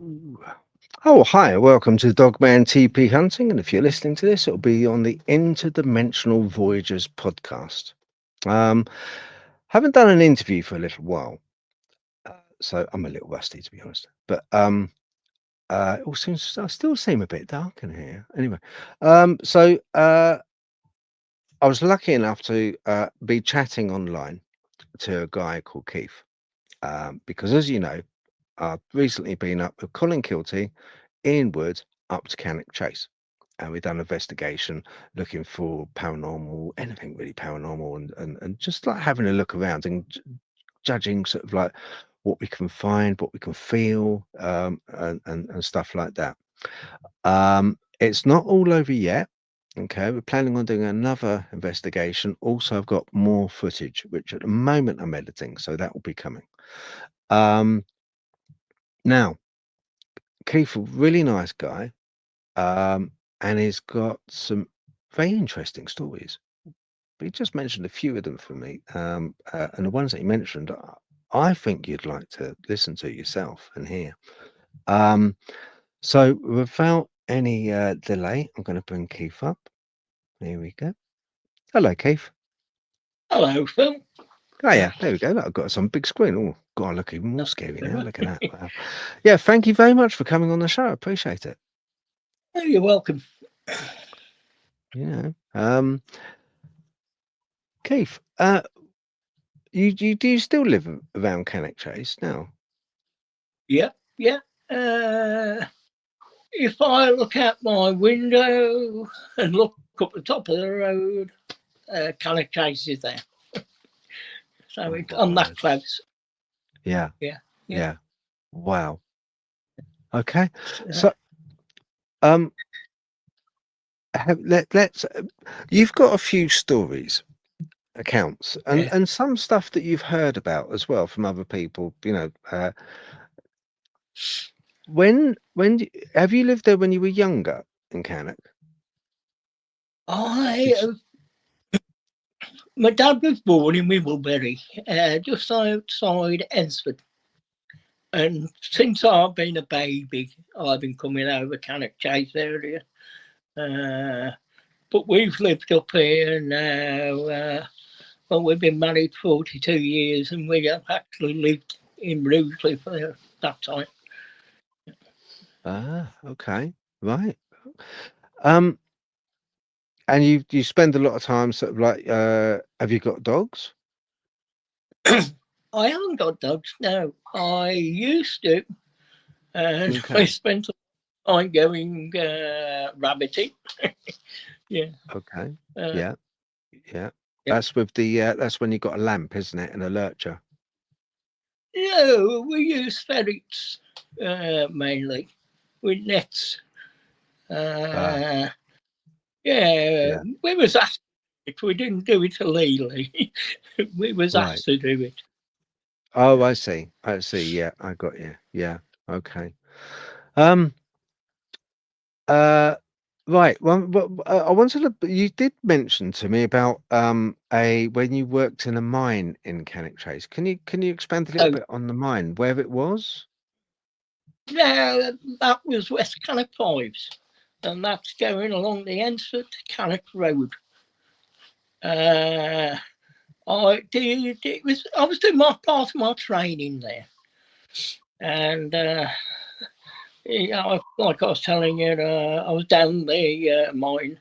Ooh. Oh, hi, welcome to Dogman Teepee Hunting. And if you're listening to this, it'll be on the Interdimensional Voyagers podcast. Um, haven't done an interview for a little while, so I'm a little rusty to be honest. But it all seems I still seem a bit dark in here. Anyway, I was lucky enough to be chatting online to a guy called Keith, because as you know, I've recently been up with Colin Kilty, Ian Wood, up to Cannock Chase. And we've done an investigation looking for paranormal, anything really paranormal, and just like having a look around and judging sort of like what we can find, what we can feel, and stuff like that. It's not all over yet. Okay, we're planning on doing another investigation. Also, I've got more footage, which at the moment I'm editing, so that will be coming. Um, Now, Keith, a really nice guy, and he's got some very interesting stories. But he just mentioned a few of them for me, and the ones that he mentioned, I think you'd like to listen to yourself and hear. Um, so, without any delay, I'm going to bring Keith up. Here we go. Hello, Keith. Hello, Phil. Oh yeah, there we go. I've got us on big screen. Oh, God, I look even more scary now. Oh, Look at that. Wow. Yeah, thank you very much for coming on the show. I appreciate it. you're welcome. You Keith, you do you still live around Cannock Chase now? Yeah, yeah. If I look out my window and look up the top of the road, Cannock Chase is there. So Oh my I'm that word. close. Yeah, Yeah, yeah. yeah. Wow. Okay. Uh, So, um, let's. You've got a few stories, accounts, and yeah. some stuff that you've heard about as well from other people. Have you lived there when you were younger in Cannock? I, Did you, my dad was born in Wimblebury, just outside Ensford. And since I've been a baby, I've been coming over Cannock Chase area. But we've lived up here now. Well, we've been married 42 years and we have actually lived in Rugeley for that time. okay, right. Um, and you spend a lot of time sort of like, have you got dogs? I haven't got dogs now. I used to, and I Okay, spent time going rabbiting. Yeah. okay, Uh, yeah, yeah. yeah. That's with that's when you got a lamp, isn't it, and a lurcher. No, we use ferrets mainly with nets. Ah, Uh, yeah, yeah, we was asked it. We didn't do it illegally. We was right. asked to do it. Oh, I see. I see. Yeah, I got you. Yeah, okay. Um, uh, right. Well, I wanted to. You did mention to me about a when you worked in a mine in Cannock Chase. Can you expand a little So bit on the mine, where it was? yeah, that was West Cannock Fives, and that's going along the Ensford to Cannock Road. Uh, I did. It was. I was doing my part of my training there, and yeah, like I was telling you, I was down the mine,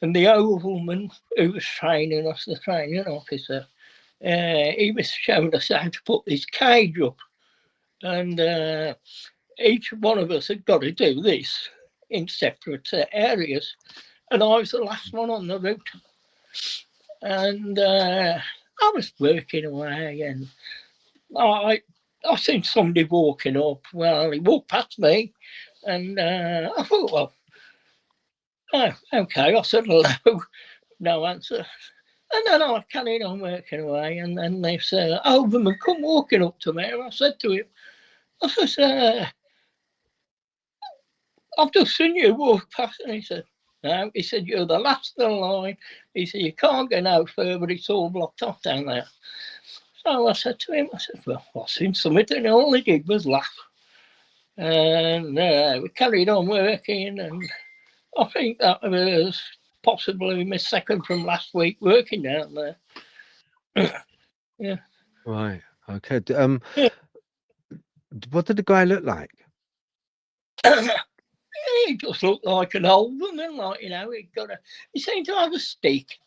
and the overman who was training us, the training officer, he was showing us how to put this cage up, and each one of us had got to do this in separate areas, and I was the last one on the route, and I was working away, and I I seen somebody walking up. Well, he walked past me, and I thought, well, oh, okay. I said hello, no answer. And then I carried on working away, and then they said, Overman, come walking up to me. And I said to him, I said, I've just seen you walk past. And he said, no. He said, you're the last of the line. He said, you can't go no further. It's all blocked off down there. So I said to him, I said, well, I've seen something. And all he did was laugh. and we carried on working, and I think that was possibly my second from last week working down there. Yeah. Right. Okay. What did the guy look like? He just looked like an old woman, like, he seemed to have a stick,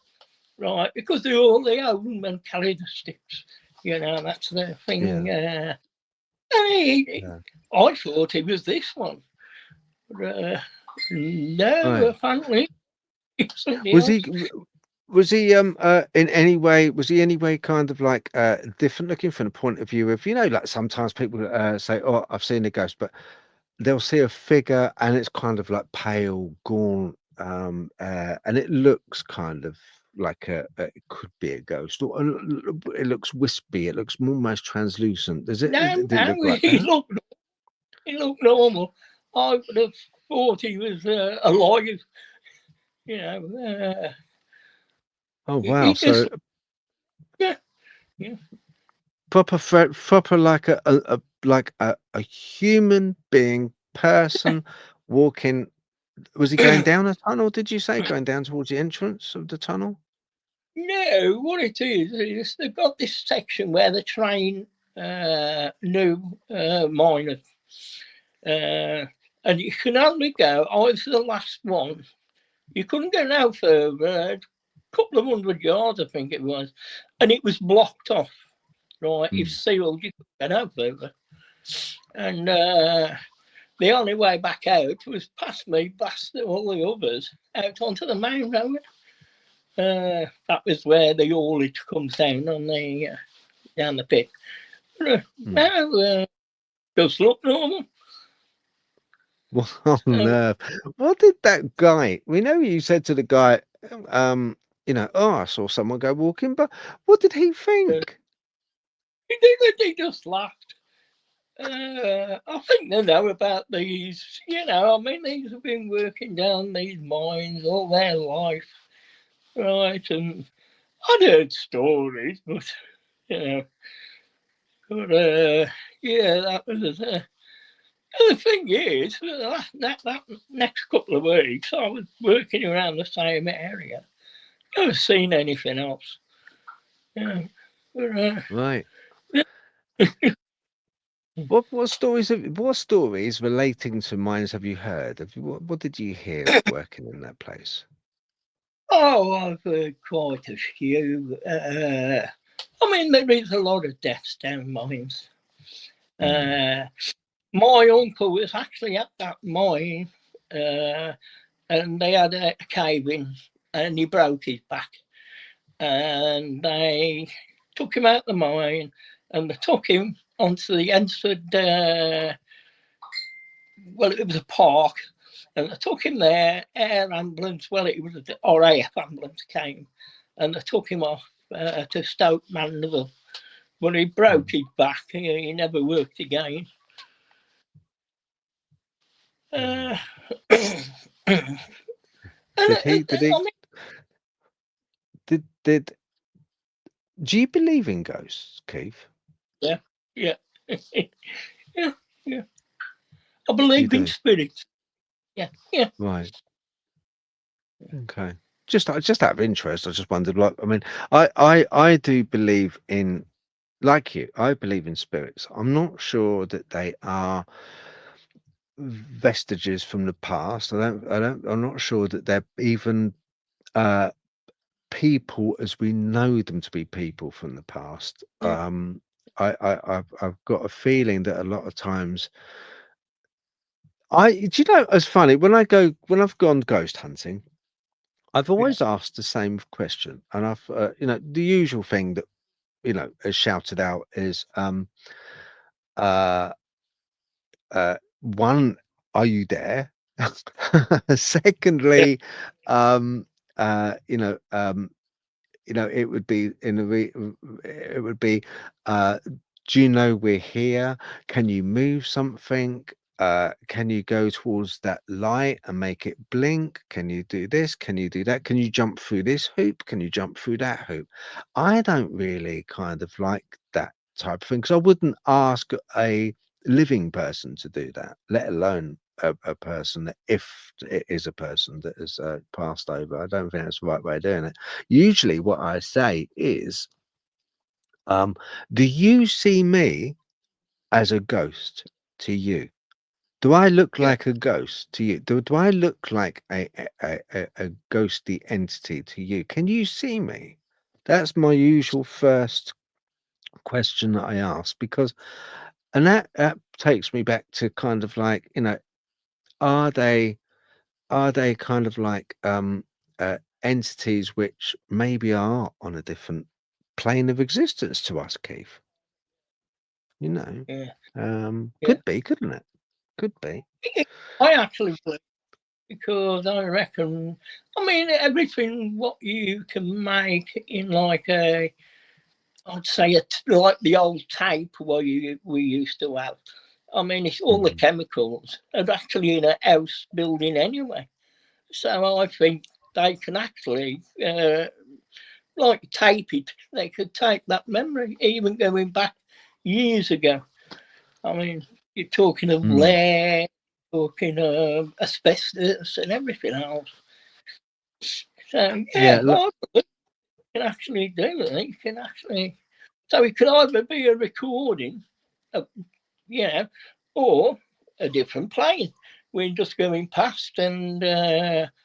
right? Because all the old men carry the sticks, that's their thing. Yeah. Yeah. I thought he was this one. But, no, Right. apparently he was somebody Was else. he? Was he in any way? Was he any way kind of like different looking from the point of view of like sometimes people say, "Oh, I've seen a ghost," but they'll see a figure and it's kind of like pale, gaunt, and it looks kind of like it could be a ghost, or it looks wispy. It looks almost translucent. Does it? No, Did it no, look like that? he looked normal. I would have thought he was alive, you know. Oh wow! He So just, yeah, yeah. proper like a human being person walking. Was he going down a tunnel? Did you say going down towards the entrance of the tunnel? No, what it is they've got this section where the train new miners, and you can only go. I was the last one. You couldn't go no further. A couple of 100 yards, I think it was, and it was blocked off. Right, it's sealed. You couldn't go no further, and the only way back out was past me, past all the others, out onto the main road. That was where the haulage comes down on the down the pit. Mm. Now, does look normal. What on So, earth? What did that guy? We know you said to the guy, um, "Oh, I saw someone go walking," but what did he think? they just laughed. I think they know about these. I mean, these have been working down these mines all their life, right? And I'd heard stories, but you know, but yeah, that was. The thing is, that next couple of weeks, I was working around the same area. Never seen anything else. Yeah, but, Right. yeah. What stories relating to mines have you heard? What did you hear working in that place? Oh, I've heard quite a few. I mean, there is a lot of deaths down mines. Mm. Uh, my uncle was actually at that mine, and they had a cave in, and he broke his back. And they took him out the mine, and they took him onto the Ensford. Well, it was a park, and they took him there. Air ambulance, well, it was the RAF ambulance came, and they took him off to Stoke Mandeville. But he broke Mm. his back. He never worked again. Mm. Uh, and Did he? Did he? I mean, Did? Do you believe in ghosts, Keith? yeah, yeah, yeah, yeah. I You believe in do. spirits. Yeah, yeah, Right. Okay. Just out of interest, I just wondered. Like, I mean, I do believe in, like you. I believe in spirits. I'm not sure that they are vestiges from the past. I'm not sure that they're even uh people as we know them to be people from the past. yeah, I've got a feeling that a lot of times do you know, it's funny when I've gone ghost hunting, I've yeah, always asked the same question, and I've the usual thing that is shouted out is uh one, are you there? yeah, Secondly, um uh you know um it would be it would be, uh, "Do you know we're here? Can you move something? Can you go towards that light and make it blink? Can you do this? Can you do that? Can you jump through this hoop? Can you jump through that hoop?" I don't really kind of like that type of thing, because I wouldn't ask living person to do that, let alone a person that, if it is a person that has passed over. I don't think that's the right way of doing it. Usually, what I say is, do you see me as a ghost to you? Do I look Yeah. like a ghost to you? Do I look like a ghostly entity to you? Can you see me? That's my usual first question that I ask, because, and that takes me back to kind of like, are they kind of like entities which maybe are on a different plane of existence to us, Keith? You know, Yeah. Yeah. could be, couldn't it? Could be. I actually believe, because I reckon, I mean, everything what you can make in like I'd say like the old tape what we used to have. I mean, it's all the Mhm. chemicals are actually in a house building anyway. So I think they can actually, like tape it. They could take that memory, even going back years ago. I mean, you're talking of Mm. lead, talking of asbestos and everything else. So Yeah, yeah, I believe you can actually do it. You can actually, so it could either be a recording, of, you know, or a different plane. We're just going past and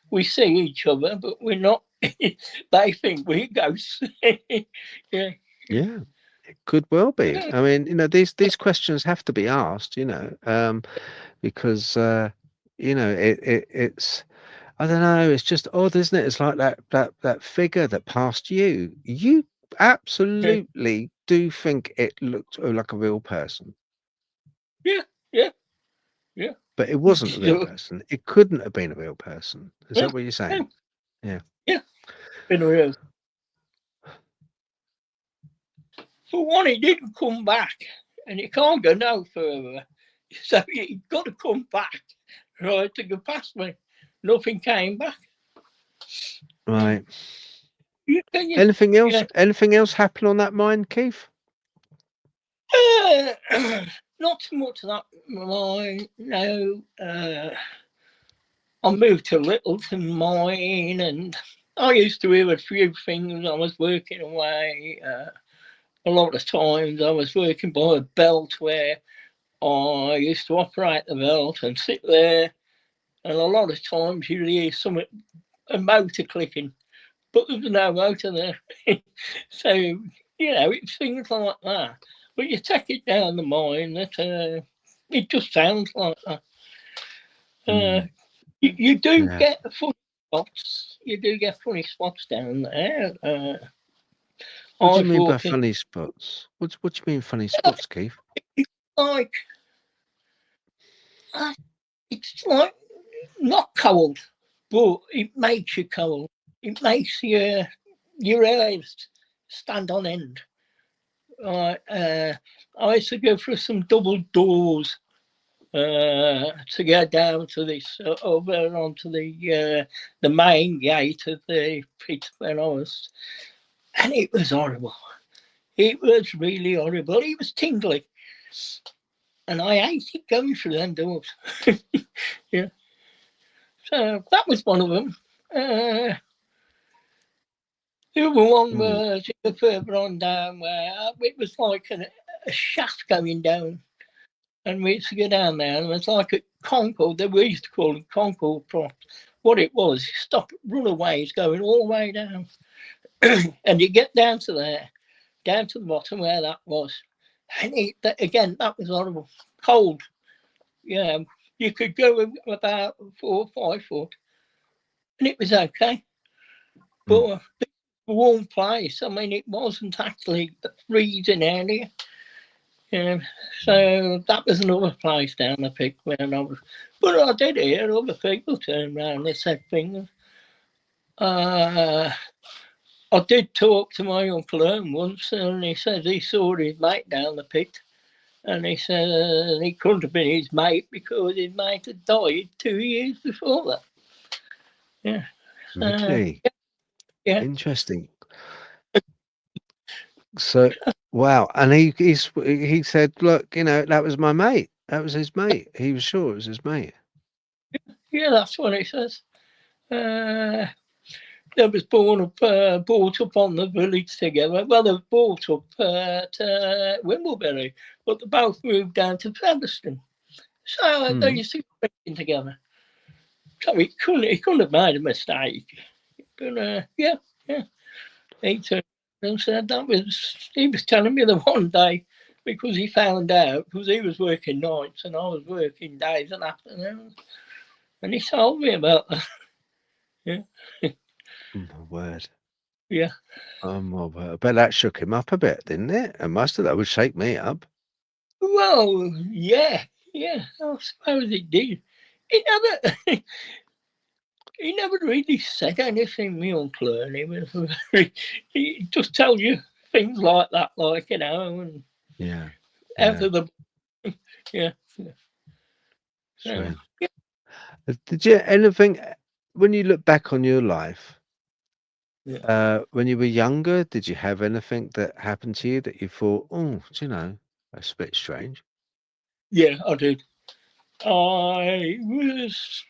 we see each other, but we're not. They think we're ghosts. Yeah. yeah, it could well be. Yeah. I mean, these questions have to be asked, because it's, I don't know, it's just odd, isn't it? It's like that figure that passed you. You absolutely do think it looked like a real person, Yeah. Yeah. Yeah. but it wasn't a real So, person. It couldn't have been a real person. Is yeah. that what you're Yeah. saying? Yeah. Yeah. Been real. For one, it didn't come back, and you can't go no further. So you got to come back, right, to go past me. Nothing came back. Right. You, can you, Anything else? yeah. Anything else happen on that mine, Keith? Not so much that mine, no. I moved to Littleton Mine, and I used to hear a few things. I was working away. A lot of times I was working by a belt where I used to operate the belt and sit there, and a lot of times you'd hear a motor clicking, but there was no motor there. So, it's things like that. But you take it down the mine that it just sounds like that. Uh, Mm, you do yeah. get funny spots. You do get funny spots down there. What I do you was mean by walking, funny spots? What do you mean funny spots, Keith? like, it's like not cold, but it makes you cold. It makes your hairs stand on end. I used to go through some double doors to get down to this over onto the main gate of the pit when I was, and it was horrible. It was really horrible. It was tingly, and I hated going through them doors. Yeah, so that was one of them. The other one Mm, was further on down where it was like a shaft going down, and we used to go down there, and it was like a Concord. We used to call them Concord props. What it was, stop runaways going all the way down, and you get down to there, down to the bottom where that was, and again that was horrible, cold. Yeah, you could go about 4 or 5 foot, and it was okay, mm, but a warm place. I mean, it wasn't actually a freezing area. Yeah, mm. so that was another place down the pit when I was. But I did hear other people turn around and said things. Uh, I did talk to my Uncle Ern once, and he said he saw his mate down the pit. And he said he couldn't have been his mate because his mate had died 2 years before that. Yeah. Really Yeah. interesting. So, Wow, and he said, "Look, you know, that was my mate. That was his mate. He was sure it was his mate." Yeah, that's what he says. Uh, they was brought up on the village together. Well, they were brought up at Wimbleberry, but they both moved down to Featherstone. So they Mm. used to be working together. So he couldn't have made a mistake. But yeah, yeah. He turned and said that was, he was telling me the one day because he found out, because he was working nights and I was working days and afternoons. And he told me about that. Yeah, Oh my word. yeah. Oh my word. But that shook him up a bit, didn't it? It must have. That would shake me up. Well, yeah, yeah. I suppose it did. He never, he never really said anything, me uncle. And he was very, he just tell you things like that, like and Yeah. out Yeah. of the yeah. So Strange. Did you anything when you look back on your life, yeah, when you were younger, did you have anything that happened to you that you thought, "Oh, do you know, that's a bit strange"? yeah, I did. I was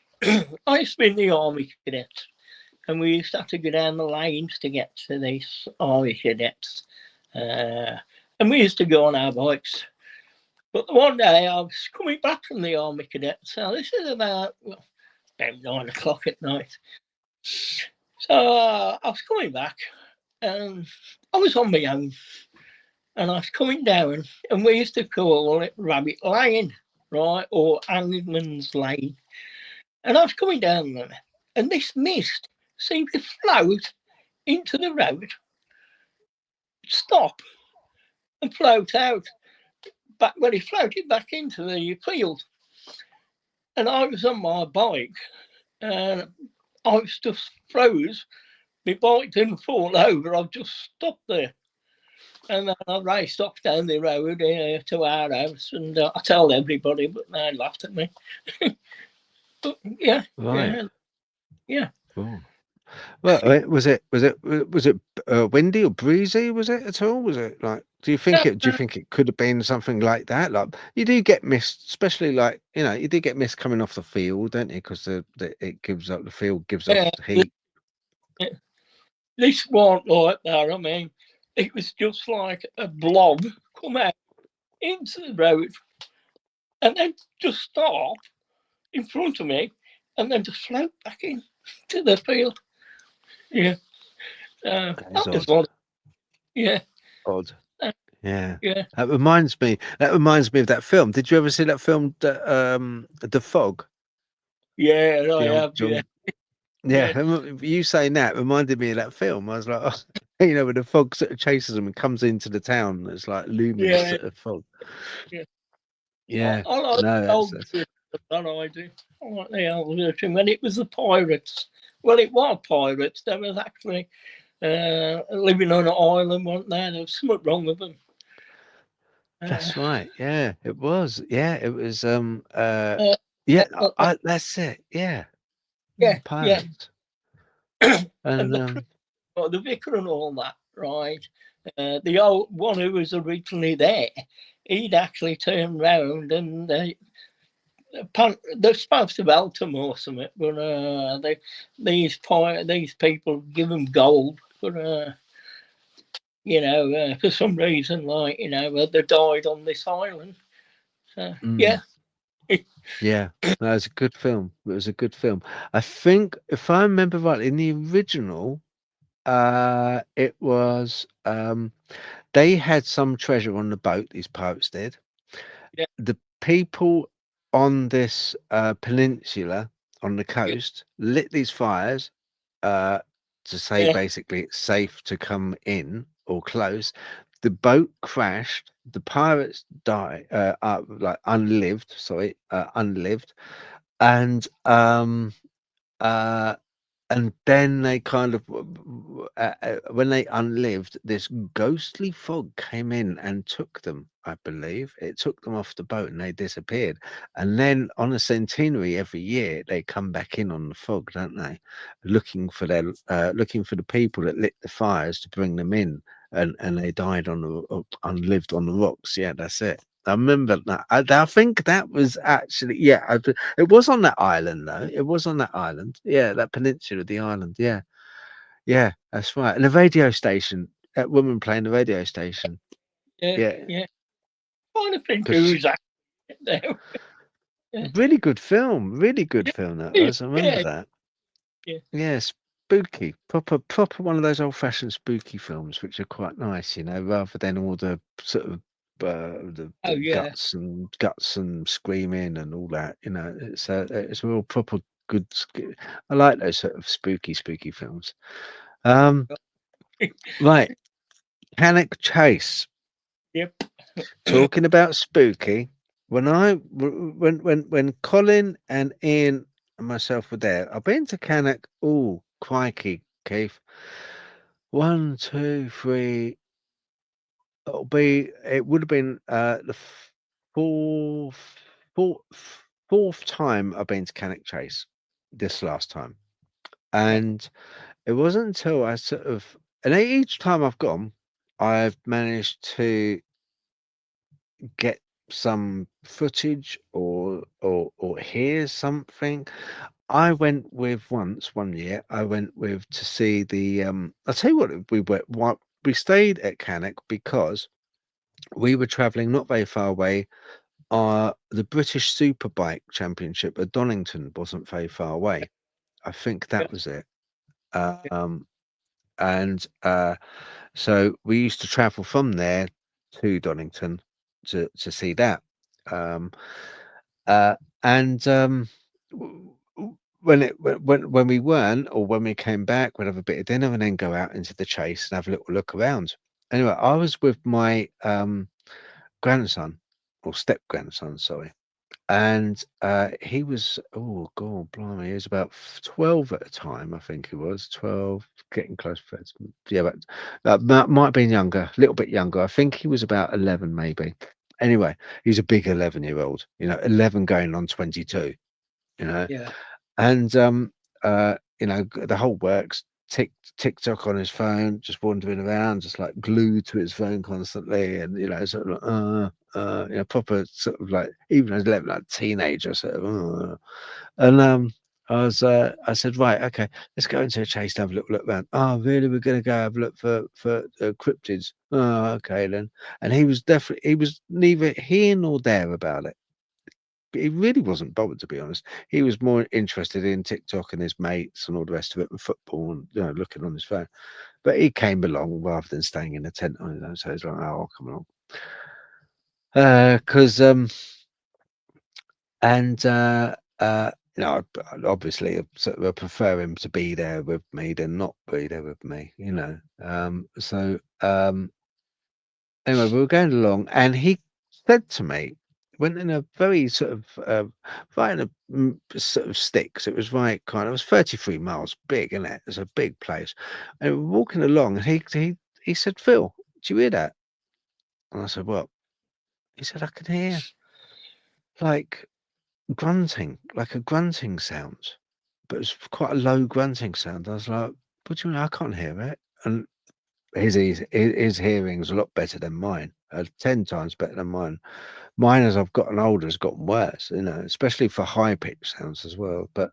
I used to be in the army cadets, and we used to have to go down the lanes to get to these army cadets, uh, and we used to go on our bikes. But one day I was coming back from the army cadets. So this is about 9 o'clock at night. So I was coming back, and I was on my own, and I was coming down, and we used to call it Rabbit Lane, right, or Hangman's Lane. And I was coming down there, and this mist seemed to float into the road, stop, and float out. Back when it floated back into the field, and I was on my bike, and I was just froze. My bike didn't fall over. I just stopped there, and then I raced off down the road to our house, and I told everybody, but they laughed at me. But yeah, Right. yeah, yeah, Oh. Well, was it windy or breezy? Was it at all? Was it like? Do you think it could have been something like that? Like you do get mist, especially like you do get mist coming off the field, don't you? Because it gives up the field gives off yeah. the heat. This wasn't like that. I mean, it was just like a blob come out into the road and then just stop in front of me and then just float back in to the field. Yeah. That is That was odd. one. Yeah. Odd. uh, Yeah. yeah. That reminds me of that film. Did you ever see that film, The Fog? Yeah, I The old have. Yeah. John. Yeah, Yeah. you saying that reminded me of that film. I was like, when the fog sort of chases them and comes into the town, it's like luminous Yeah. sort of fog. Yeah. Yeah, I like no, the old that's version of that I do. I like the old version when it was the pirates. Well, it was pirates. They was actually living on an island, weren't they? There was something wrong with them. Uh, right. Yeah, it was. Yeah, it was. uh, Yeah, uh, that's it. Yeah, yeah, yeah. pirates. And And the vicar and all that, right? The old one who was originally there, he'd actually turned round and they're supposed to help him or something, but these people give him gold, but for some reason, like they died on this island. So mm, yeah, yeah, that was a good film. It was a good film. I think, if I remember right, in the original, it was they had some treasure on the boat. These pirates did. yeah, The people on this peninsula on the yeah, coast lit these fires uh, to say yeah, basically it's safe to come in or close. The boat crashed. The pirates died, like unlived. Sorry, unlived, and uh, and then they kind of when they unlived, this ghostly fog came in and took them, I believe. It took them off the boat and they disappeared. And then on a centenary every year, they come back in on the fog, don't they? Looking for the people that lit the fires to bring them in. and they died on and lived on the rocks. Yeah, that's it. I remember that. I think that was actually, yeah. It was on that island though. It was on that island. Yeah, that peninsula, the island. Yeah, yeah, that's right. And the radio station. That woman playing the radio station. Yeah, Yeah, yeah. Trying to think because who's that there. Yeah, really good film. Really good film that yeah, was. I remember yeah, that. yeah. Yeah, spooky, proper one of those old-fashioned spooky films, which are quite nice, rather than all the sort of Oh, the yeah. guts and screaming and all that. It's a real proper good. I like those sort of spooky films. Um, right, Cannock Chase. Yep. Talking about spooky, when Colin and Ian and myself were there, I've been to Cannock. Oh, crikey, Keith. One, two, three. It would have been the fourth, fourth time I've been to Cannock Chase this last time. Yeah, And it wasn't until I and each time I've gone, I've managed to get some footage or hear something. I went with one year. I went with to see the. I'll tell you what we stayed at Cannock because we were travelling not very far away. The British Superbike Championship at Donington wasn't very far away. I think yeah, that was it. Um, and so we used to travel from there to Donington to see that. Um, uh, and when we weren't, or when we came back, we'd have a bit of dinner and then go out into the chase and have a little look around. Anyway, I was with my grandson, or step grandson, sorry, and he was, oh god, blimey, he was about 12 at the time. I think he was 12, getting close to 13. Yeah, but might have been younger, a little bit younger. I think he was about 11 maybe. Anyway, he's a big 11-year-old, 11 going on 22, you know yeah, and the whole works. TikTok on his phone, just wandering around, just like glued to his phone constantly, and sort of like, proper sort of like, even as 11, like teenager, sort of. And I said, right, okay, let's go into a chase to have a little look around. Oh, really? We're going to go have a look for cryptids. Oh, okay then. And he was neither here nor there about it. He really wasn't bothered, to be honest. He was more interested in TikTok and his mates and all the rest of it, and football, and looking on his phone. But he came along rather than staying in a tent on his own. So he's like, "Oh, I'll come along." Because and obviously, I prefer him to be there with me than not be there with me. Anyway, we were going along, and he said to me, went in a very sort of right in a sort of sticks. It was right kind of. It was 33 miles, big, isn't it? It's a big place. And we were walking along, and he said, "Phil, do you hear that?" And I said, "What?" He said, "I can hear like grunting, like a grunting sound, but it's quite a low grunting sound." I was like, "What do you mean? I can't hear it." And his hearing's a lot better than mine, 10 times better than mine. Mine, as I've gotten older, has gotten worse, especially for high pitch sounds as well. But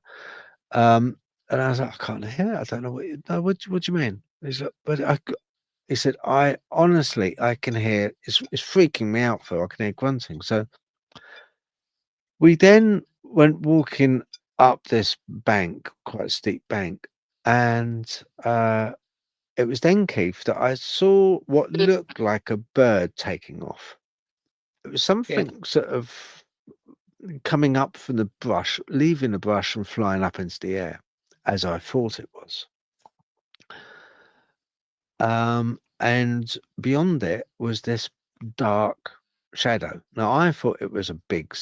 and I was like, I can't hear it. I don't know no, what do you mean? He's like, but he said, I honestly, I can hear. It's freaking me out, Phil. I can hear grunting. So we then went walking up this bank, quite a steep bank, and it was then, Keith, that I saw what looked like a bird taking off. It was yeah. something sort of coming up from the brush, leaving the brush and flying up into the air, as I thought it was. And beyond it was this dark shadow. Now I thought it was a big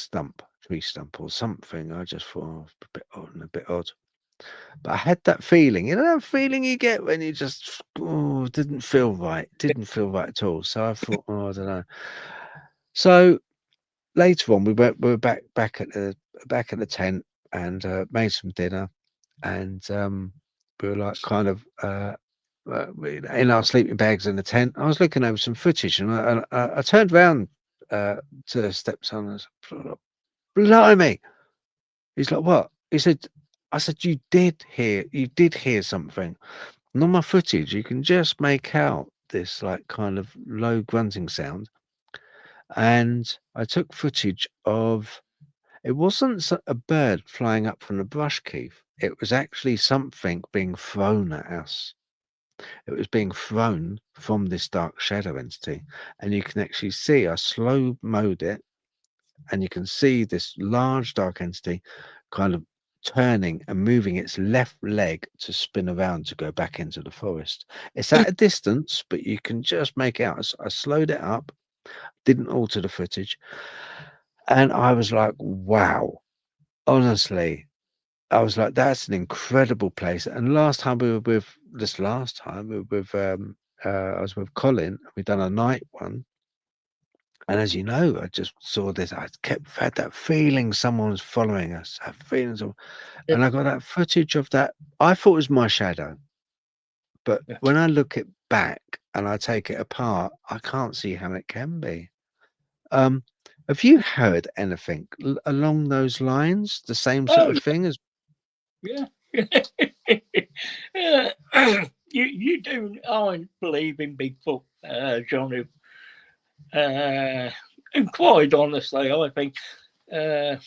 tree stump or something. I just thought, oh, a bit odd and a bit odd. But I had that feeling, that feeling you get when you just, oh, didn't feel right at all. So I thought, oh, I don't know. So later on, we were back at the tent, and made some dinner, and we were like kind of in our sleeping bags in the tent. I was looking over some footage, and I turned around to the stepson and I said, "Blimey!" He's like, "What?" He said, "I said you did hear something. And on my footage, you can just make out this like kind of low grunting sound." And I took footage of it wasn't a bird flying up from the brush, Keith. It was actually something being thrown at us. It was being thrown from this dark shadow entity. And you can actually see, I slow mode it, and you can see this large dark entity kind of turning and moving its left leg to spin around to go back into the forest. It's at a distance, but you can just make out. I slowed it up, didn't alter the footage, and I was like, wow, honestly, I was like, that's an incredible place. And last time we were with this last time we were with I was with Colin. We done a night one, and as you know, I just saw this. I kept had that feeling someone was following us. That feeling, Yeah, and I got that footage of that. I thought it was my shadow, but yeah. when I look it back and I take it apart, I can't see how it can be. Um, have you heard anything along those lines? The same sort Oh, of thing as yeah. Yeah. You do. I believe in Bigfoot, Johnny. Uh, and quite honestly, I think uh,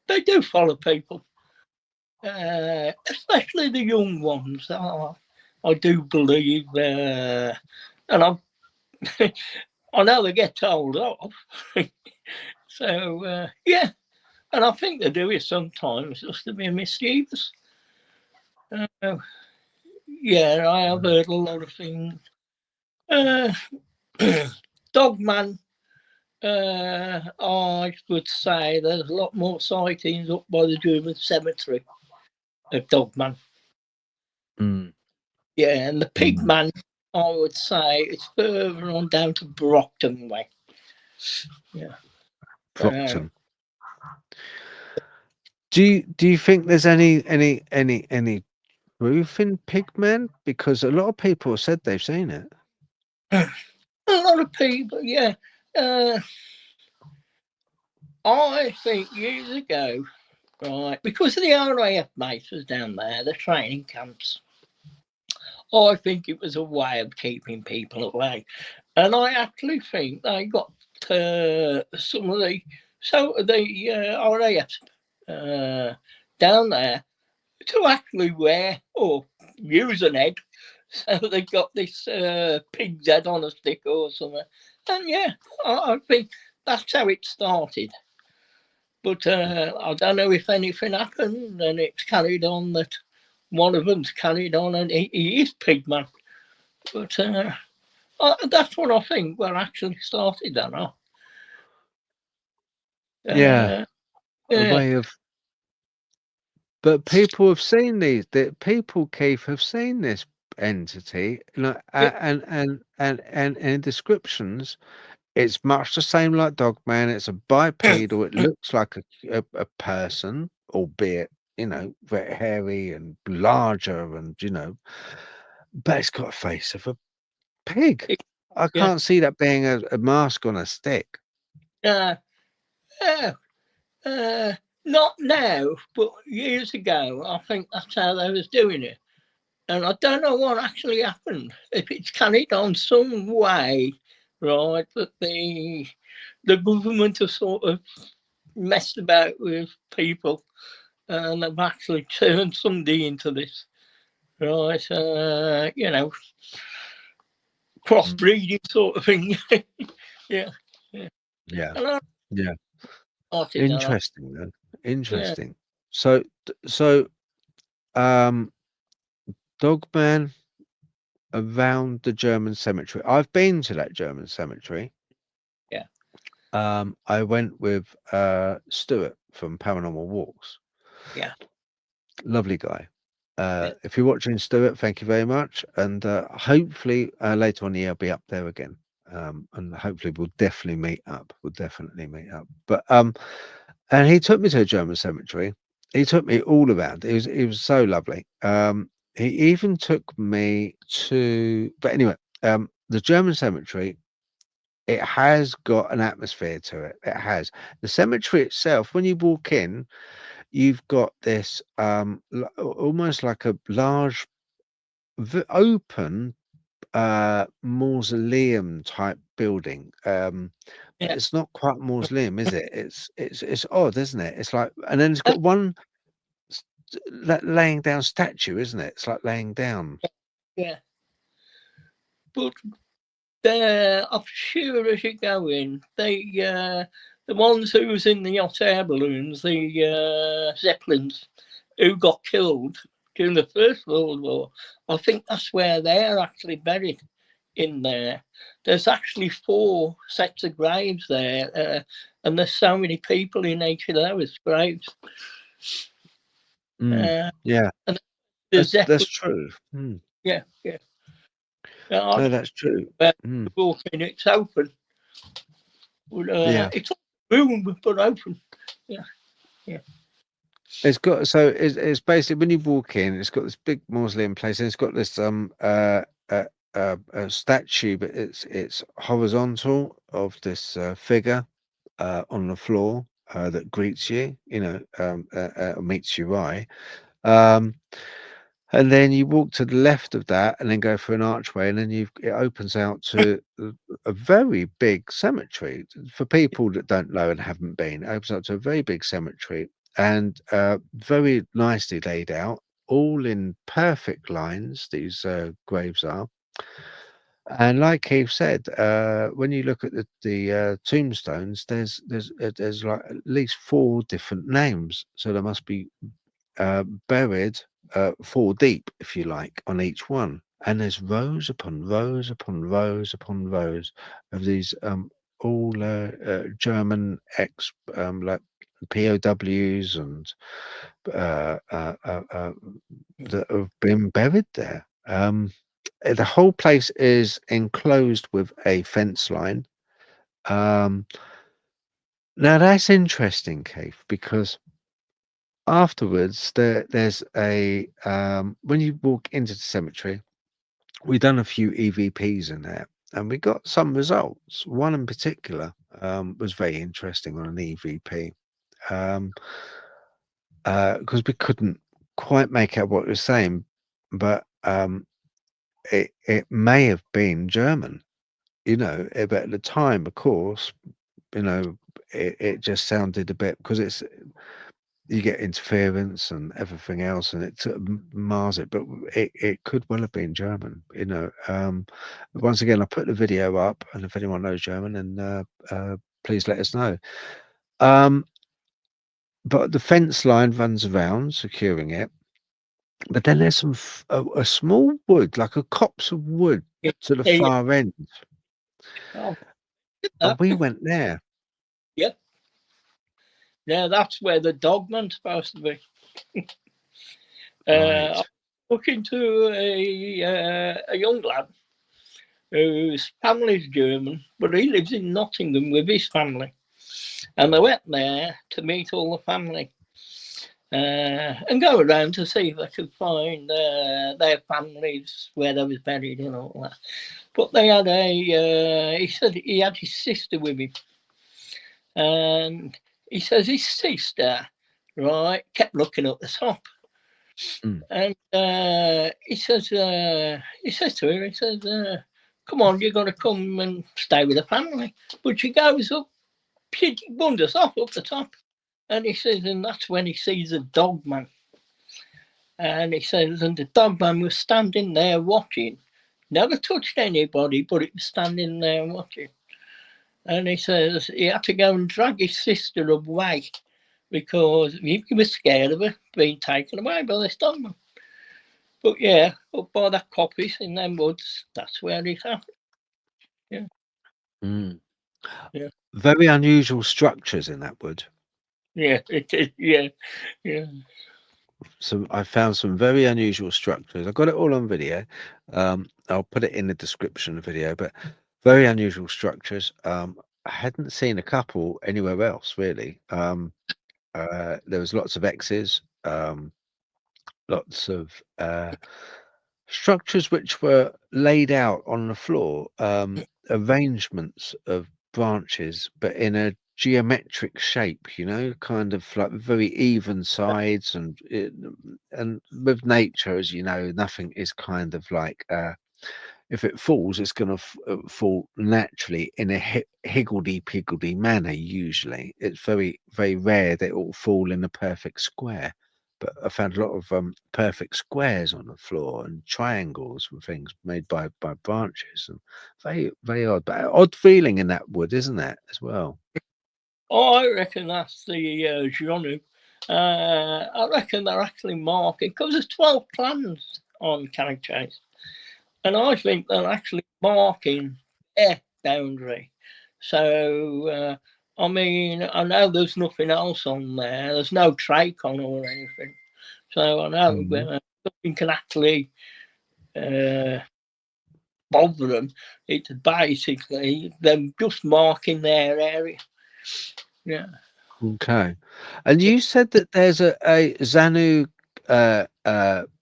they do follow people, especially the young ones. I do believe, and I know they get told off. So yeah, and I think they do it sometimes just to be mischievous. Uh, yeah, I have heard a lot of things. Uh, Dogman, I would say there's a lot more sightings up by the German cemetery of Dogman. mm, Yeah, and the mm, Pigman, I would say it's further on down to Brockton way. Yeah. Uh, Procton? Do you think there's any proof in pigmen? Because a lot of people said they've seen it. a lot of people, yeah. Uh, I think years ago, right, because the RAF base was down there, the training camps, I think it was a way of keeping people away. And I actually think they got some of the RAF uh, down there to actually wear or use an head. So they got this pig's head on a stick or something. And yeah, I think that's how it started. But I don't know if anything happened and it's carried on that one of them's carried on and he is Pigman. But that's what I think where actually started, I know. Yeah, Uh, a yeah, way of. But people have seen these. That people, Keith, have seen this entity. yeah, And in descriptions, it's much the same like Dogman. It's a bipedal. It looks like a person, albeit very hairy and larger, and but it's got a face of a pig. I yeah. can't see that being a mask on a stick. Uh, yeah. Uh, not now, but years ago, I think that's how they was doing it. And I don't know what actually happened. If it's carried on some way, right, that the government have sort of messed about with people and they've actually turned somebody into this, right? Mm. Crossbreeding sort of thing. Yeah, yeah. Yeah, And I yeah. started that off. Interesting, then. Yeah, Interesting. So, um, Dogman around the German cemetery. I've been to that German cemetery. yeah, I went with Stuart from Paranormal Walks. yeah, Lovely guy. yeah. If you're watching, Stuart, thank you very much. And hopefully later on the year I'll be up there again. And hopefully we'll definitely meet up. We'll definitely meet up. But and he took me to a German cemetery. He took me all around. It was so lovely. he even took me to, but anyway, the German cemetery, it has got an atmosphere to it. It has. The cemetery itself, when you walk in, you've got this almost like a large open mausoleum type building. But Yeah, it's not quite mausoleum, is it? It's odd, isn't it? It's like, and then it's got one laying down statue, isn't it? It's like laying down. yeah. But they're I'm sure as you go in, the ones who was in the hot air balloons, the Zeppelins, who got killed during the First World War. I think that's where they're actually buried in there. There's actually 4 sets of graves there, and there's so many people in each of those graves. Mm, Uh, yeah, and the that's Zeppelin, true. Mm, yeah, yeah. I no, that's true. where Mm, you walk in, it's open. But, yeah. it's room, but open. Yeah, yeah. It's got, so it's basically when you walk in, it's got this big mausoleum place, and it's got this statue, but it's horizontal of this figure on the floor that greets you, meets your eye. Um, and then you walk to the left of that, and then go through an archway, and then it opens out to a very big cemetery. For people that don't know and haven't been, it opens up to a very big cemetery, and very nicely laid out, all in perfect lines. These graves are, and like Keith said, when you look at the tombstones, there's like at least 4 different names, so there must be buried 4 deep, if you like, on each one. And there's rows upon rows upon rows upon rows of these all German like POWs and uh, uh, uh, uh, that have been buried there. The whole place is enclosed with a fence line. Um, Now that's interesting, Keith, because afterwards there's a when you walk into the cemetery, we done a few EVPs in there, and we got some results. One in particular was very interesting on an EVP, um because we couldn't quite make out what it was saying, but it may have been German, but at the time, of course, you know it just sounded a bit, because it's, you get interference and everything else, and it sort of mars it. But it could well have been German. Once again, I put the video up, and if anyone knows German, then please let us know. Um, but the fence line runs around, securing it. But then there's a small wood, like a copse of wood, Yeah, to the yeah. far end, Oh, and we went there. yeah, yeah. That's where the Dogman's supposed to be. Right. I'm looking to a young lad whose family's German, but he lives in Nottingham with his family, and they went there to meet all the family. And go around to see if they could find their families where they was buried and all that. But they had he said he had his sister with him, and he says his sister, right, kept looking at the top, Mm, and he says to her, he says, "Come on, you got to come and stay with the family." But she goes up, she wanders off up the top, and he says, and that's when he sees a Dogman. And he says, and the Dogman was standing there watching. Never touched anybody, but it was standing there watching. And he says he had to go and drag his sister away because he was scared of her being taken away by this Dogman. But yeah, up by that coppice in them woods, that's where it happened. Yeah, mm. yeah, Very unusual structures in that wood. yeah, yeah, yeah. So I found some very unusual structures. I got it all on video. I'll put it in the description of the video, but very unusual structures. I hadn't seen a couple anywhere else really. There was lots of X's. lots of structures which were laid out on the floor, arrangements of branches, but in a geometric shape, you know, kind of like very even sides, and with nature, as you know, nothing is kind of like if it falls, it's going to fall naturally in a higgledy-piggledy manner. Usually, it's very rare that it will fall in a perfect square. But I found a lot of perfect squares on the floor and triangles and things made by branches, and very odd, but odd feeling in that wood, isn't that as well? Oh, I reckon that's the genre. I reckon they're actually marking because there's 12 clans on Cannock Chase, and I think they're actually marking their boundary. So, I mean, I know there's nothing else on there. There's no trachon or anything. So I know Mhm. nothing can actually uh, bother them. It's basically them just marking their area. Yeah. Okay. And you said that there's a Zanu a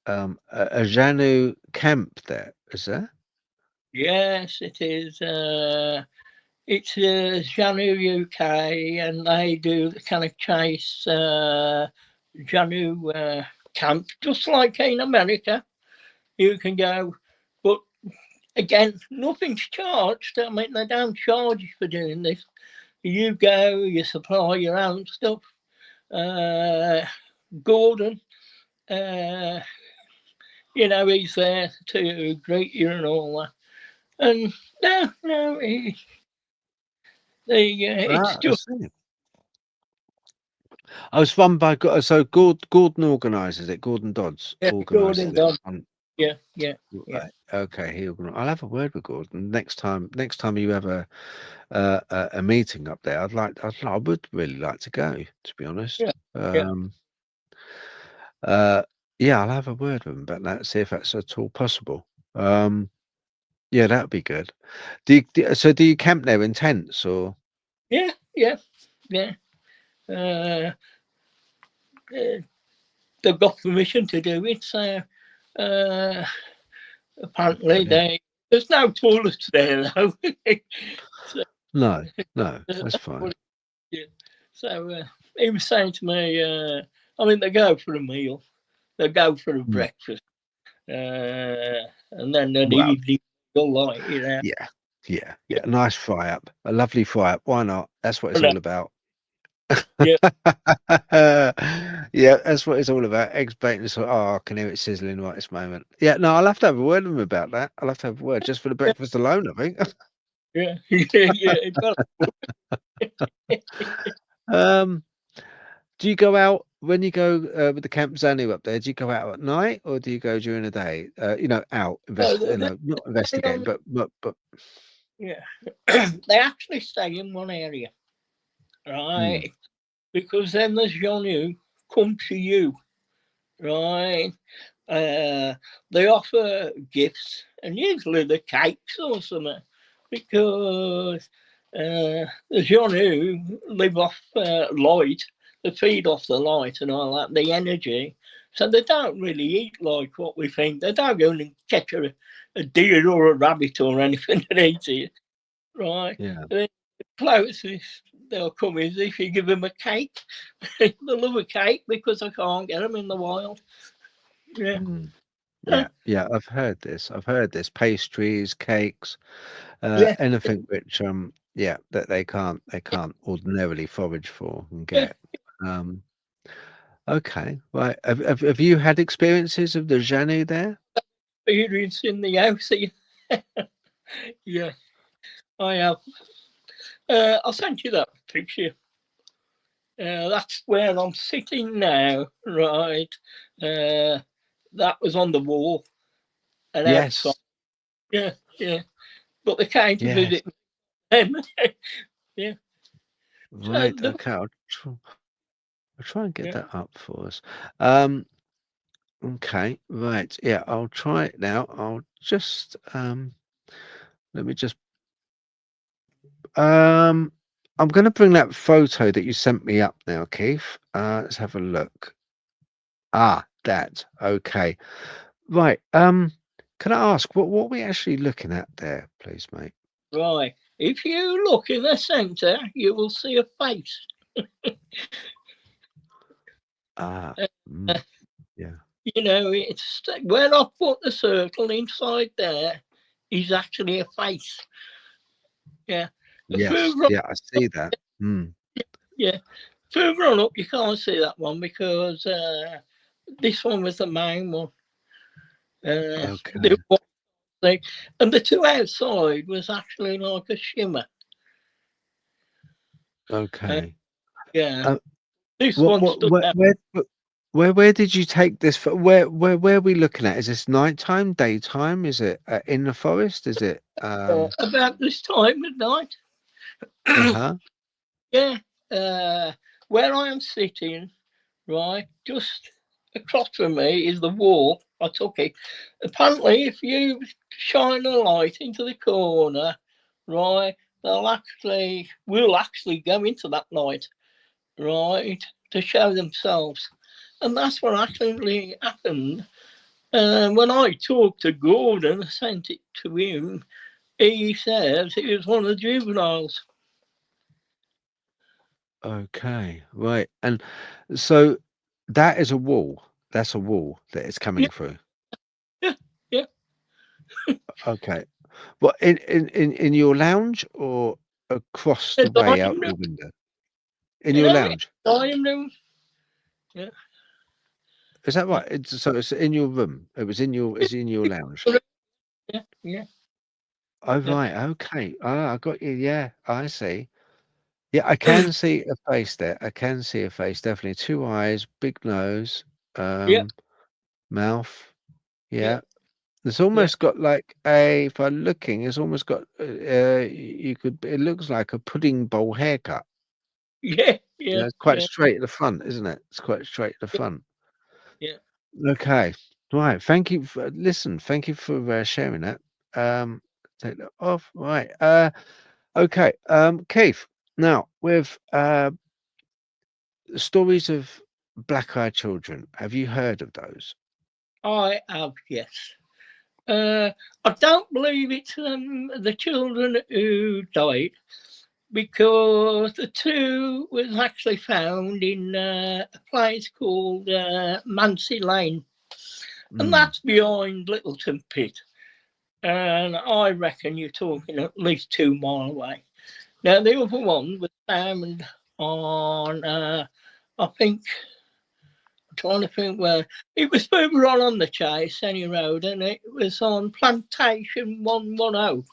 Zanu camp there, is there? Yes, it is. It's Janu UK, and they do the kind of chase Janu camp, just like in America. You can go, but again, nothing's charged. I mean, they don't charge you for doing this. You go, you supply your own stuff. Uh, Gordon, uh, you know, he's there to greet you and all that. And no, it's Ah, I just see. I was run by so Gordon organises it. Gordon Dodds organises Gordon it. done. Yeah. Right. Okay. I'll have a word with Gordon next time. Next time you have a meeting up there, I would really like to go. To be honest. Yeah, yeah, Um. Uh. Yeah. I'll have a word with him about that. See if that's at all possible. Um. Yeah, that'd be good. Do you camp there in tents or? yeah. Uh, uh, they've got permission to do it, so uh, apparently Brilliant. there's no toilets there though. So, No. No. That's fine. yeah. So he was saying to me, I mean, they go for a meal, they go for a Mm. breakfast, and then an Well. evening meal, like Yeah. Yeah. yeah, Yeah. Nice fry up. A lovely fry up. Why not? That's what it's yeah, all about. yeah, Yeah, that's what it's all about. Eggs, bacon, so oh, I can hear it sizzling right this moment. Yeah, no, I'll have to have a word with him about that. I'll have to have a word just for the breakfast alone, I think. yeah. Well, Um, do you go out when you go with the Camp Zanu up there? Do you go out at night or do you go during the day? Out no, not they investigating, but yeah, they actually stay in one area, hmm, right? Because then there's John who come to you, right? Uh, they offer gifts, and usually the cakes or something, because the John who live off light, they feed off the light and all that, the energy. So they don't really eat like what we think. They don't go and catch a deer or a rabbit or anything and eat it, right? yeah. The closest they'll come is if you give them a cake. They love a cake because I can't get them in the wild. Yeah. Hmm. Huh. Yeah, I've heard this. I've heard this. Pastries, cakes, Yeah. anything which that they can't ordinarily forage for and Yeah. get. Um, okay, right. Have you had experiences of the Janu there? Experience in the house. Yeah, I have. I'll send you that picture. That's where I'm sitting now, right? Uh, that was on the wall and outside. Yes, Yeah, yeah. But they came to yes. visit me then. Yeah. So Right. the Okay. I'll try and get yeah. that up for us. Um, okay. Right. Yeah, I'll try it now. I'll just let me just Um, I'm going to bring that photo that you sent me up now, Keith. Let's have a look. Ah, that. Okay. Right. Can I ask what we actually looking at there, please, mate? Right. If you look in the centre, you will see a face. Ah, Uh, mm, yeah. it's where I put the circle inside there is actually a face. Yeah. Yes. Further on, Yeah, I see that. Mm, yeah. Further on up, you can't see that one because this one was the main one. okay. The one and the two outside was actually like a shimmer. Uh, Okay. yeah. Uh, This what one what stood out. where did you take this where are we looking at? Is this nighttime, daytime? Is it in the forest? Is it About this time at night. uh-huh. Yeah. Uh, where I am sitting, right, just across from me is the wall. I took it. Apparently, if you shine a light into the corner, right, will actually go into that light, right, to show themselves. And that's what actually happened. When I talked to Gordon, I sent it to him. He says it was one of the juveniles. Okay. Right. And so that is a wall. That's a wall that is Yeah, coming through. yeah, yeah. Okay. What in your lounge or across The the way out dining room, your window? In your lounge. dining room. Yeah, Is that yeah, right? It's in your room. It's in your lounge. yeah, yeah, Oh yeah, right, okay. Ah, I got you. Yeah, I see. Yeah, I can see a face there. I can see a face, definitely. Two eyes, big nose, yeah, um, mouth. yeah, Yeah. It's yeah, almost got like a, if I'm looking, it's almost got you could it looks like a pudding bowl haircut. yeah, You yeah, know, it's quite yeah, straight at the front, isn't it? It's quite straight at the front. yeah. Okay. Right. Thank you for listen, thank you for sharing that. Um, take that off. Right. Okay. Keith, now with stories of black-eyed children, have you heard of those? I have, yes. Uh, I don't believe it's the children who died because the two was actually found in a place called Mancy Lane, and Mm, that's behind Littleton Pit. And I reckon you're talking at least 2 mile away. Now the other one was found on, I think, I'm trying to think where it was further on the Chase, any road, and it was on Plantation 110.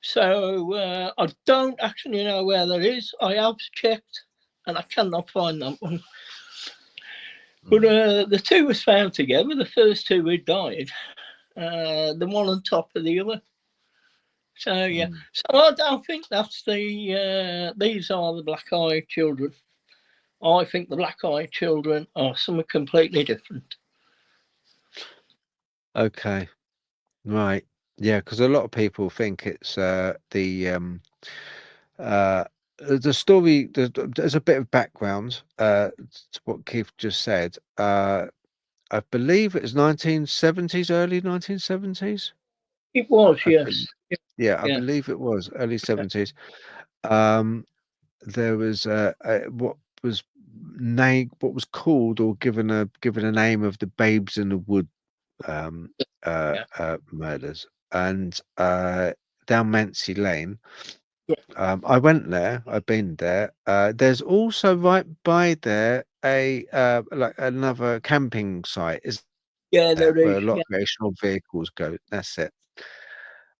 So I don't actually know where that is. I have checked, and I cannot find that one. But mm, the two was found together. The first two had died. The one on top of the other. So yeah. mm. So I don't think that's the. These are the black-eyed children. I think the black-eyed children are something completely different. Okay. Right. Yeah, because a lot of people think it's uh the story there's a bit of background to what Keith just said. I believe it was 1970s, early 1970s. It was, I think. yes. Yeah, I Yeah, believe it was early 70s. Um, there was was what was called or given a name of the Babes in the Wood um, yeah, murders, and down Mancy Lane. yeah. I went there. I've been there. There's also right by there a like another camping site, isn't Yeah, there, there where is. a lot Yeah, of recreational vehicles go. That's it.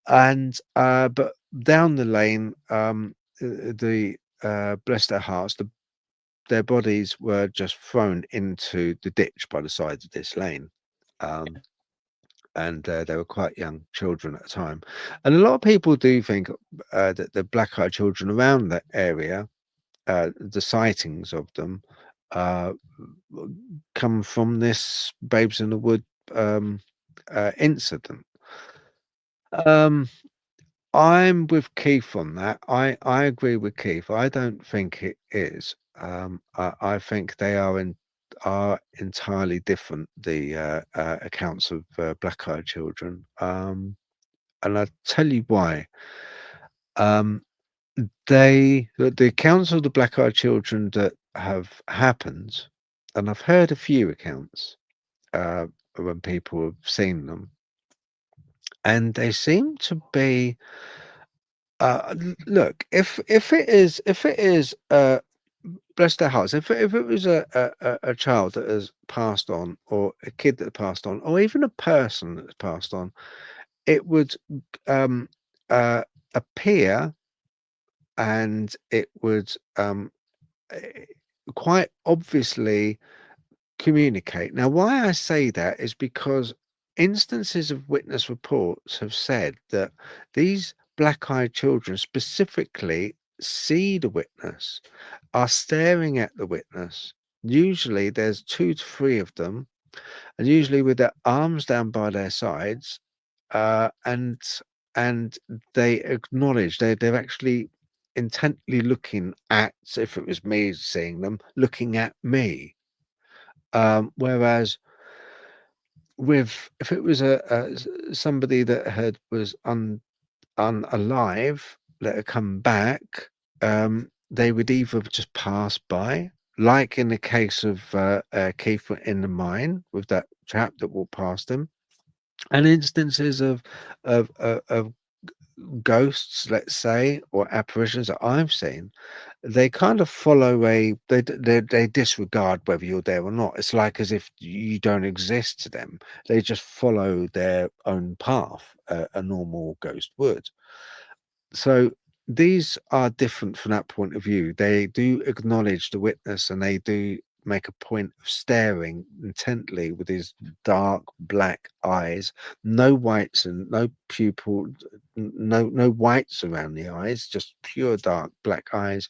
And but down the lane, the bless their hearts, their bodies were just thrown into the ditch by the side of this lane. Um, and they were quite young children at the time. And a lot of people do think that the black-eyed children around that area, the sightings of them, uh, come from this Babes in the Wood um, incident. Um, I'm with Keith on that. I agree with Keith. I don't think it is. I think they are in. are entirely different. The accounts of black-eyed children, and I'll tell you why. Um, the accounts of the black-eyed children that have happened, and I've heard a few accounts when people have seen them, and they seem to be. Look, if it is bless their hearts, if it was a child that has passed on, or a kid that passed on, or even a person that's passed on, it would um uh appear, and it would eh, quite obviously communicate. Now, why I say that is because instances of witness reports have said that these black-eyed children specifically see the witness, are staring at the witness. Usually there's 2 to 3 of them, and usually with their arms down by their sides, uh, and and they acknowledge they're actually intently looking at, if it was me seeing them, looking at me. Whereas with if it was somebody that had was unalive that had come back, they would either just pass by, like in the case of Keith in the mine with that chap that walked past him, and instances of ghosts, let's say, or apparitions that I've seen. They kind of follow they disregard whether you're there or not. It's like as if you don't exist to them. They just follow their own path, a normal ghost would. So these are different from that point of view. They do acknowledge the witness, and they do make a point of staring intently with his dark black eyes, no whites and no pupil, no whites around the eyes, just pure dark black eyes.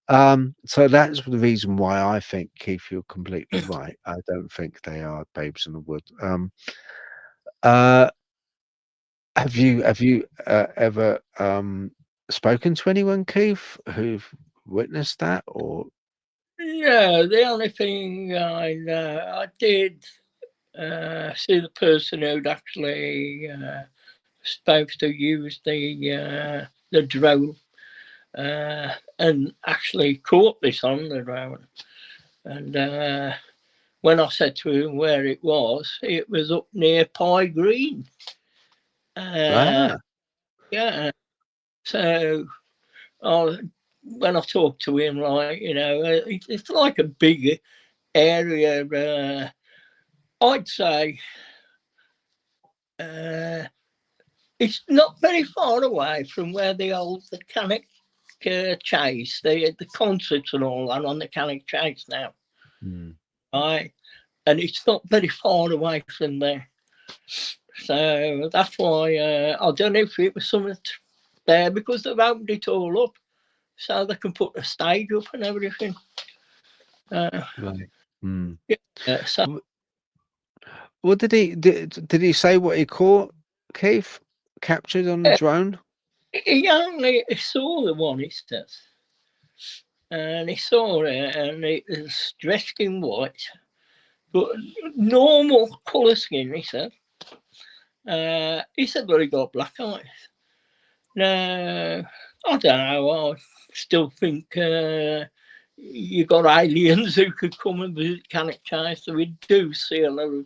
So that's the reason why I think, Keith, you're completely right. I don't think they are babes in the wood. Uh, have you ever spoken to anyone, Keith, who've witnessed that? Or Yeah, the only thing I did see the person who'd actually supposed to use the drone and actually caught this on the drone. And when I said to him where it was up near Pie Green. ah, Yeah, so when I talked to him, like, it's like a big area. I'd say it's not very far away from where the Cannock Chase, the concerts and all that on the Cannock Chase now. mm, Right, and it's not very far away from there. So that's why I don't know if it was something there, because they've opened it all up so they can put a stage up and everything. right. Mm. So W- What did he say what he caught, Keith? Captured on the drone? he only saw the one, he says, and he saw it, and it was dressed in white, but normal colour skin, he said. He said that he got black eyes. Now, I don't know, I still think you got aliens who could come and visit Cannock Chase, so we do see a lot of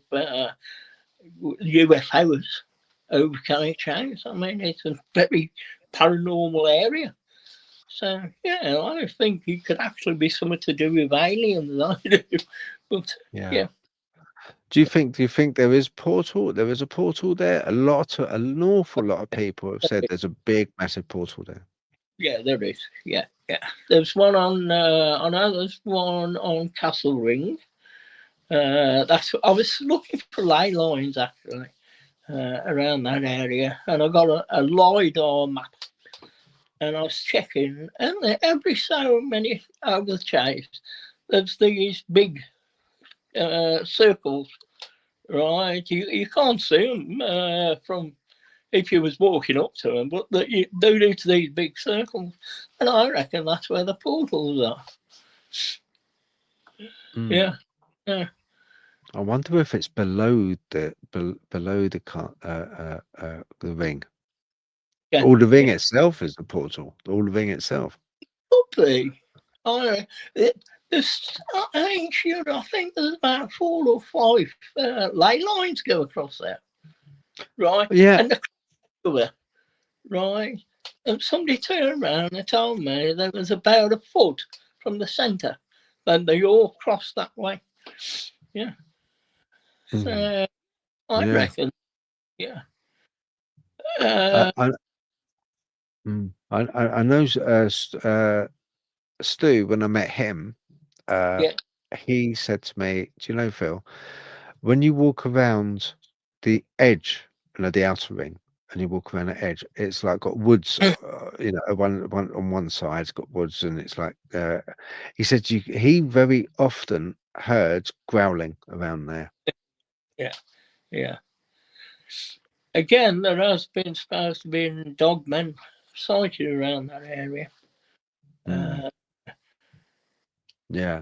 UFOs over Cannock Chase. I mean, it's a very paranormal area. So, yeah, I think it could actually be something to do with aliens. I do. But, Yeah. yeah. Do you think there is a portal there? An awful lot of people have said there's a big, massive portal there. Yeah, there is. Yeah, yeah. There's one on, I know there's one on Castle Ring. I was looking for ley lines actually around that area, and I got a LiDAR map, and I was checking, and every so many over the chase, there's these big circles, right? You can't see them from if you was walking up to them, but you do to these big circles, and I reckon that's where the portals are. Mm. Yeah, I wonder if it's below the ring. Yeah, Or the ring itself is the portal. Or the ring itself. could be. I I ain't sure. I think there's about 4 or 5 ley lines go across there, right? Yeah. And the cover, right? And somebody turned around and told me there was about a foot from the centre, and they all crossed that way. Yeah. So I Yeah. reckon, yeah. I know Stu, when I met him, Yeah. he said to me, "Do you know, Phil, when you walk around the edge, the outer ring, and you walk around the edge, it's like got woods, one on one side, it's got woods, and it's like." He said he very often heard growling around there. Yeah. Yeah. Again, there has been supposed to be dogmen sighted around that area. Yeah. Yeah.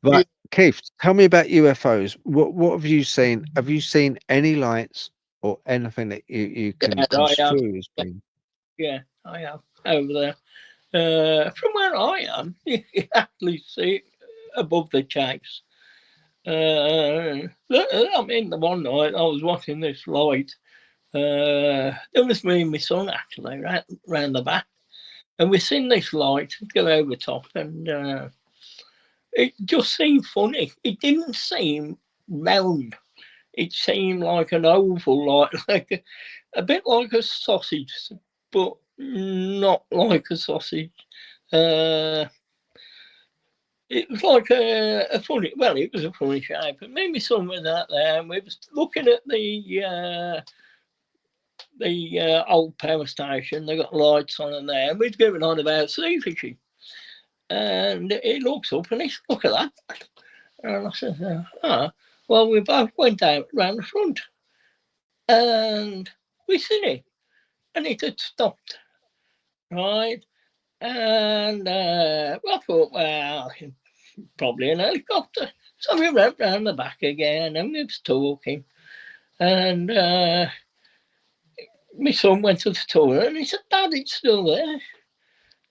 Right, Keith, tell me about UFOs. What have you seen? Have you seen any lights or anything that you can Yeah, I have. construe as being? Yeah, I have over there. From where I am, you can actually see it above the chase. I mean, the one night I was watching this light. It was me and my son actually, right round the back, and we seen this light go over top, and it just seemed funny. It didn't seem round. It seemed like an oval, like a bit like a sausage, but not like a sausage. Uh, it was like a funny. Well, it was a funny shape. And me and my son were out there, and we was looking at the old power station. They got lights on in there, and we'd going on about sea fishing. And he looks up and he said, "Look at that." And I said, well, we both went out round the front, and we seen it, and it had stopped, right? And I thought, well, probably an helicopter. So we went round the back again, and we was talking, and my son went to the toilet, and he said, "Dad, it's still there."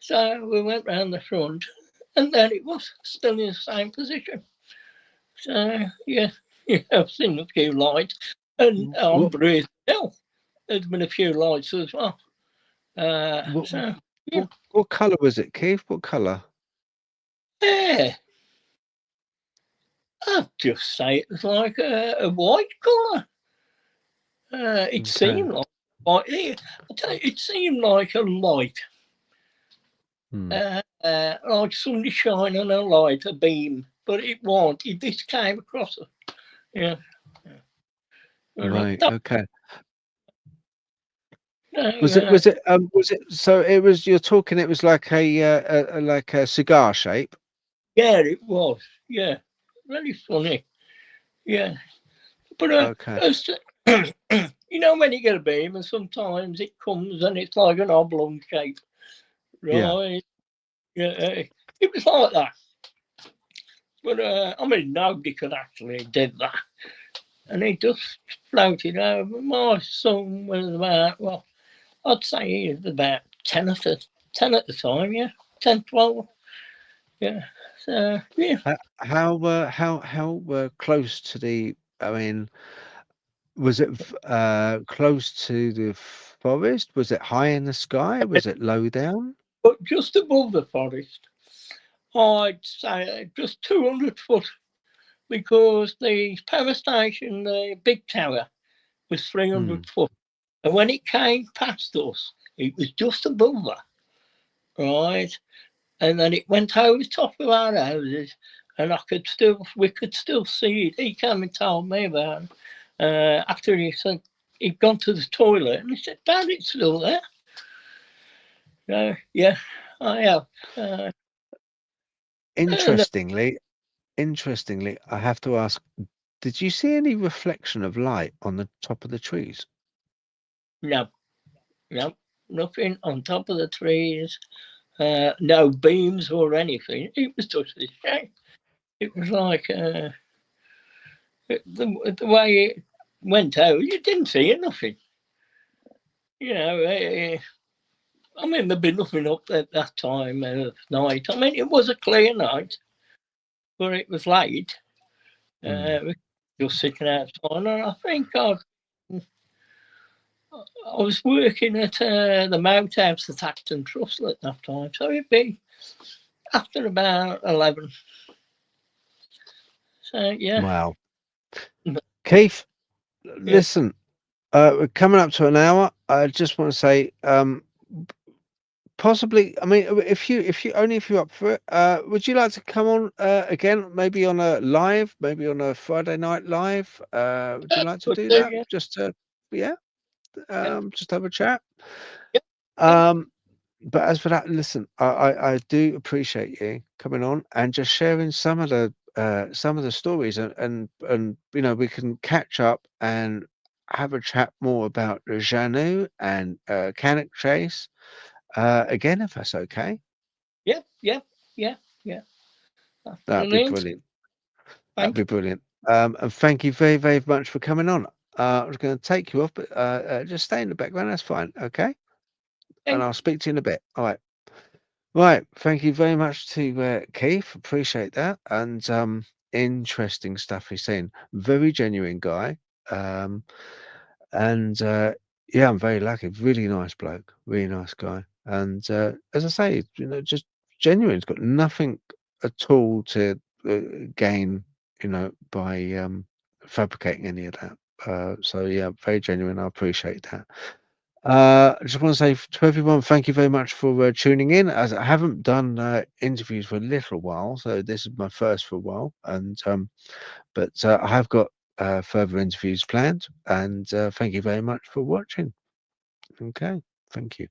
So we went round the front, and then it was still in the same position. So yeah, I've seen a few lights, and on What Breeze Hill, there's been a few lights as well. what So yeah, what colour was it, Keith? What colour? yeah, I'd just say it was like a white colour. It Okay. seemed like white. Yeah, I tell you, it seemed like a light, Hmm. like somebody shining a light, a beam, but it wasn't. It just came across it. Yeah. Right. That, Okay. Was it? uh, Was it? Was it? So it was. You're talking. It was like like a cigar shape. yeah, it was. Yeah, very funny. Yeah, but Okay. as you know, when you get a beam, and sometimes it comes and it's like an oblong shape, Yeah. right? Yeah, it was like that. But I mean, nobody could actually did that, and it just floated over. My son was about, well, I'd say he was about 10 at the time. Yeah, 10, 12. Yeah. So yeah. How close to the? I mean, was it close to the forest? Was it high in the sky? Was it low down? But just above the forest, I'd say just 200 foot, because the power station, the big tower, was Hmm. 300 foot. And when it came past us, it was just above that, right? And then it went over the top of our houses, and we could still see it. He came and told me about it. After he said he'd gone to the toilet, and he said, "Dad, it's still there." Yeah, I have. And Interestingly, I have to ask, did you see any reflection of light on the top of the trees? no, no, nothing on top of the trees. No beams or anything. It was just a shape. It was like the way it went out, you didn't see nothing. You know, I mean, there'd be nothing up at that time of night. I mean, it was a clear night, but it was late. We were just sitting outside, and I think I was working at the Moat House at Acton Trussell at that time, so it'd be after about 11. So yeah. Wow. Keith, listen, we're coming up to an hour. I just want to say, possibly, I mean, if you're up for it, would you like to come on again, maybe on a live, maybe on a Friday night live? Would you like to do that? Yeah. Just to, yeah, Yeah. just have a chat. Yeah. But as for that, listen, I do appreciate you coming on and just sharing some of the stories, and we can catch up and have a chat more about Janu and Cannock Chase again, if that's okay. Yeah. Yeah. Yeah. Yeah. That's That'd be brilliant. brilliant. That'd Thank be brilliant. And thank you very, very much for coming on. I was going to take you off, but just stay in the background. That's fine. Okay. And you. I'll speak to you in a bit. All right. Right. Thank you very much to Keith. Appreciate that. And interesting stuff he's saying. Very genuine guy. Um, and yeah, I'm very lucky. Really nice bloke. Really nice guy. And as I say, just genuine. He's got nothing at all to gain, by fabricating any of that. So yeah, very genuine. I appreciate that. I just want to say to everyone, thank you very much for tuning in. As I haven't done interviews for a little while, so this is my first for a while, and but I have got further interviews planned. And thank you very much for watching. Okay, thank you.